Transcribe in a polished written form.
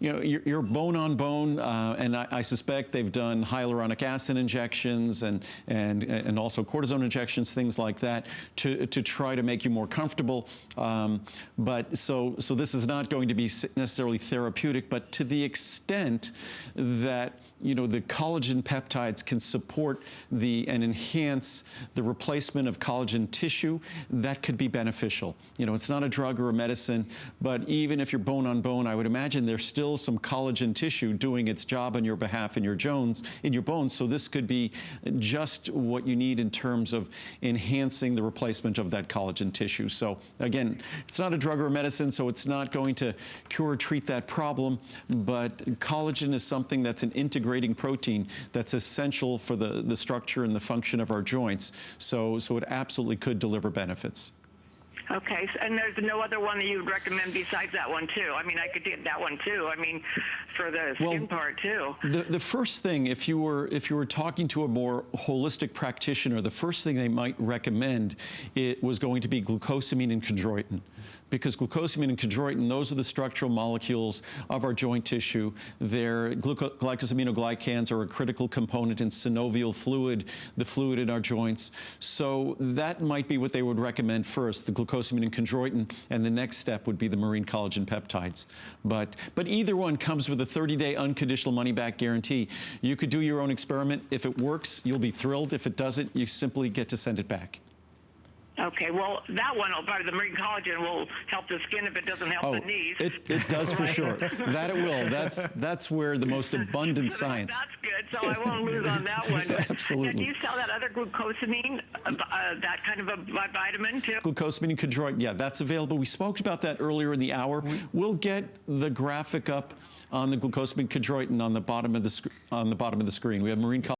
You know, you're bone on bone, and I suspect they've done hyaluronic acid injections and also cortisone injections, things like that, to try to make you more comfortable. But so this is not going to be necessarily therapeutic, but to the extent that the collagen peptides can support and enhance the replacement of collagen tissue, that could be beneficial. It's not a drug or a medicine, but even if you're bone on bone, I would imagine there's still some collagen tissue doing its job on your behalf in your bones. So this could be just what you need in terms of enhancing the replacement of that collagen tissue. So again, it's not a drug or a medicine, so it's not going to cure or treat that problem, but collagen is something that's an integrating protein that's essential for the structure and the function of our joints. So it absolutely could deliver benefits. Okay, and there's no other one that you would recommend besides that one too? I mean, I could get that one too. I mean, for the skin part too. The first thing, if you were talking to a more holistic practitioner, the first thing they might recommend was going to be glucosamine and chondroitin. Because glucosamine and chondroitin, those are the structural molecules of our joint tissue. Their glycosaminoglycans are a critical component in synovial fluid, the fluid in our joints. So that might be what they would recommend first, the glucosamine and chondroitin, and the next step would be the marine collagen peptides. But either one comes with a 30-day unconditional money-back guarantee. You could do your own experiment. If it works, you'll be thrilled. If it doesn't, you simply get to send it back. Okay, well, that one, probably the marine collagen, will help the skin if it doesn't help the knees. It does for sure. That it will. That's where the most abundant science. That's good, so I won't lose on that one. Absolutely. Do you sell that other glucosamine, that kind of a vitamin too? Glucosamine and chondroitin, yeah, that's available. We spoke about that earlier in the hour. We'll get the graphic up on the glucosamine chondroitin on the bottom of the screen. We have marine collagen.